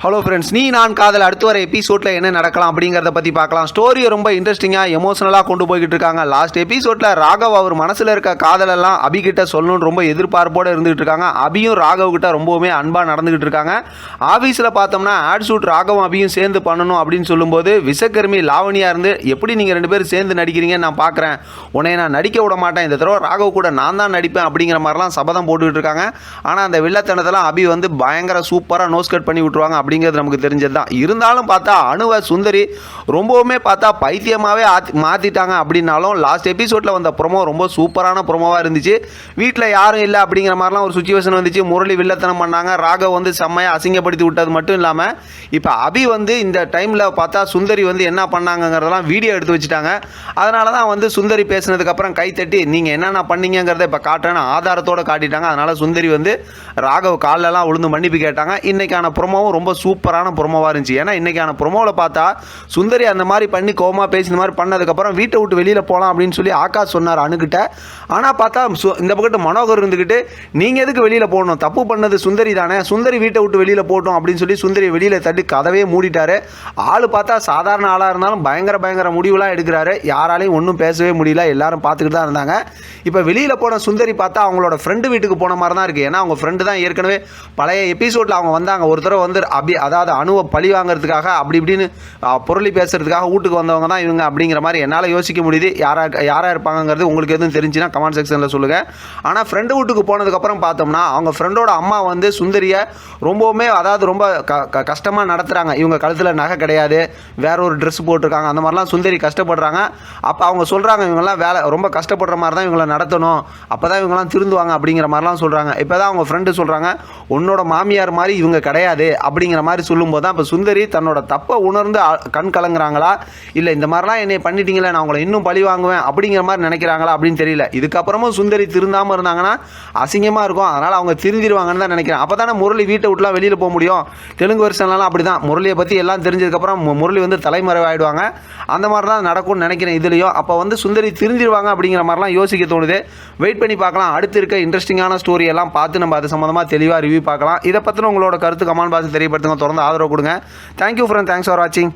Hello friends, நீ நான் காதல் அடுத்து வர எபிசோடில் என்ன நடக்கலாம் அப்படிங்கிறத பற்றி பார்க்கலாம். ஸ்டோரியை ரொம்ப இன்ட்ரெஸ்டிங்காக எமோஷனலாக கொண்டு போய்கிட்டு இருக்காங்க. லாஸ்ட் எபிசோடில் ராகவ் அவர் மனசில் இருக்க காதலெல்லாம் அபிகிட்ட சொல்லணும்னு ரொம்ப எதிர்பார்ப்போடு இருந்துகிட்டு இருக்காங்க. அபியும் ராகவ் கிட்ட ரொம்பவுமே அன்பாக நடந்துகிட்டு இருக்காங்க. ஆஃபீஸில் பார்த்தோம்னா ஆட் ஷூட் ராகவும் அபியும் சேர்ந்து பண்ணணும் அப்படின்னு சொல்லும்போது விசக்கர்மி லாவணியாக இருந்து எப்படி நீங்கள் 2 பேரும் சேர்ந்து நடிக்கிறீங்கன்னு நான் பார்க்குறேன், உன்னை நான் நடிக்க விட மாட்டேன், இந்த தடவை ராகவ் கூட நான் தான் நடிப்பேன் அப்படிங்கிற மாதிரிலாம் சபதம் போட்டுக்கிட்டு இருக்காங்க. ஆனால் அந்த வில்லத்தனத்தெல்லாம் அபி வந்து பயங்கர சூப்பராக நோஸ்கட் பண்ணி விட்டுருவாங்க அப்படிங்கிறது நமக்கு தெரிஞ்சது தான். இருந்தாலும் பார்த்தா அணுவை சுந்தரி ரொம்பவுமே பார்த்தா பைத்தியமாகவே மாற்றிட்டாங்க. அப்படின்னாலும் லாஸ்ட் எபிசோடில் வந்த ப்ரொமோ ரொம்ப சூப்பரான ப்ரொமோவாக இருந்துச்சு. வீட்டில் யாரும் இல்லை அப்படிங்கிற மாதிரிலாம் ஒரு சுச்சுவேஷன் வந்துச்சு. முரளி வில்லத்தனம் பண்ணாங்க, ராகவ் வந்து செம்மையாக அசிங்கப்படுத்தி விட்டது மட்டும் இல்லாமல் இப்போ அபி வந்து இந்த டைமில் பார்த்தா சுந்தரி வந்து என்ன பண்ணாங்கிறதெல்லாம் வீடியோ எடுத்து வச்சுட்டாங்க. அதனால தான் வந்து சுந்தரி பேசினதுக்கப்புறம் கைத்தட்டி நீங்கள் என்னென்ன பண்ணீங்கிறத இப்போ காட்டுறேன்னு ஆதாரத்தோடு காட்டிட்டாங்க. அதனால் சுந்தரி வந்து ராகவ் காலெல்லாம் உளுந்து மன்னிப்பு கேட்டாங்க. இன்றைக்கான ப்ரொமோவும் ரொம்ப சூப்பரான ப்ரொமோவாக இருந்துச்சு. ஏன்னா இன்றைக்கான ப்ரொமோவில் பார்த்தா சுந்தரி அந்த மாதிரி பண்ணி கோமா பேசி இந்த மாதிரி பண்ணதுக்கப்புறம் வீட்டை விட்டு வெளியில் போகலாம் அப்படின்னு சொல்லி ஆகாஷ் சொன்னார் அணுகிட்ட. ஆனால் பார்த்தா இந்த பக்கத்து மனோகர் இருந்துக்கிட்டு நீங்கள் எதுக்கு வெளியில் போகணும், தப்பு பண்ணது சுந்தரி தானே, சுந்தரி வீட்டை விட்டு வெளியில் போட்டோம் அப்படின்னு சொல்லி சுந்தரி வெளியில் தட்டி கதவே மூடிட்டாரு. ஆள் பார்த்தா சாதாரண ஆளாக இருந்தாலும் பயங்கர முடிவுலாம் எடுக்கிறாரு. யாராலையும் ஒன்றும் பேசவே முடியல, எல்லாரும் பார்த்துக்கிட்டு தான் இருந்தாங்க. இப்போ வெளியில் போன சுந்தரி பார்த்தா அவங்களோட ஃப்ரெண்டு வீட்டுக்கு போன மாதிரி தான் இருக்குது. ஏன்னா அவங்க ஃப்ரெண்டு தான் ஏற்கனவே பழைய எபிசோடில் அவங்க வந்தாங்க. ஒரு தடவை வந்து அதாவது அணுவை பழி வாங்கிறதுக்காக அப்படி இப்படின்னு பொருளி பேசுறதுக்காக வீட்டுக்கு வந்தவங்க தான் இவங்க அப்படிங்கிற மாதிரி என்னால் யோசிக்க முடியுது. யாராக இருப்பாங்கிறது உங்களுக்கு எதுவும் தெரிஞ்சுன்னா கமெண்ட் செக்ஷனில் சொல்லுங்கள். ஆனால் ஃப்ரெண்டு வீட்டுக்கு போனதுக்கப்புறம் பார்த்தோம்னா அவங்க ஃப்ரெண்டோட அம்மா வந்து சுந்தரியை ரொம்பவுமே அதாவது ரொம்ப கஷ்டமாக நடத்துகிறாங்க. இவங்க கழுத்தில் நகை கிடையாது, வேற ஒரு ட்ரெஸ் போட்டிருக்காங்க, அந்த மாதிரிலாம் சுந்தரி கஷ்டப்படுறாங்க. அப்போ அவங்க சொல்கிறாங்க இவங்கெல்லாம் வேலை ரொம்ப கஷ்டப்படுற மாதிரி தான் இவங்களை நடத்தணும், அப்போ தான் இவங்கெல்லாம் திருந்துவாங்க அப்படிங்கிற மாதிரிலாம் சொல்கிறாங்க. இப்போ தான் அவங்க ஃப்ரெண்டு சொல்கிறாங்க உன்னோட மாமியார் மாதிரி இவங்க கிடையாது அப்படிங்கிற மாதிரி சொல்லும்போது தான் இப்போ சுந்தரி தன்னோட தப்பை உணர்ந்து கண் கலங்குறாங்களா, இல்லை இந்த மாதிரிலாம் என்னை பண்ணிட்டீங்களே நான் உங்களை இன்னும் பழி வாங்குவேன் அப்படிங்கிற மாதிரி நினைக்கிறாங்களா அப்படின்னு தெரியல. இதுக்கப்புறமும் சுந்தரி திருந்தாமல் இருந்தாங்கன்னா அசிங்கமாக இருக்கும். அதனால் அவங்க திருந்திடுவாங்கன்னு தான் நினைக்கிறேன். அப்போ தானே முரளி வீட்டை விட்டுலாம் வெளியில் போக முடியும். தெலுங்கு வருஷம்லாம் அப்படி தான், முரளியை பற்றி எல்லாம் தெரிஞ்சதுக்கப்புறம் முரளி வந்து தலைமறைவாயிடுவாங்க. அந்த மாதிரி தான் நடக்கும்னு நினைக்கிறேன் இதுலேயும். அப்போ வந்து சுந்தரி திருந்திடுவாங்க அப்படிங்கிற மாதிரிலாம் யோசிக்க தோணுது. வெயிட் பண்ணி பார்க்கலாம். அடுத்து இருக்க இன்ட்ரெஸ்டிங்கான ஸ்டோரி எல்லாம் பார்த்து நம்ம அது சம்மந்தமாக தெளிவாக ரிவ்யூ பார்க்கலாம். இதை பற்றின உங்களோட கருத்து கமெண்ட் பாக்ஸ் தெரியப்படுத்துங்க. தொடர்ந்து ஆதரவு கொடுங்க. தேங்க்யூ ஃப்ரெண்ட், தேங்க்ஸ் ஃபார் வாட்சிங்.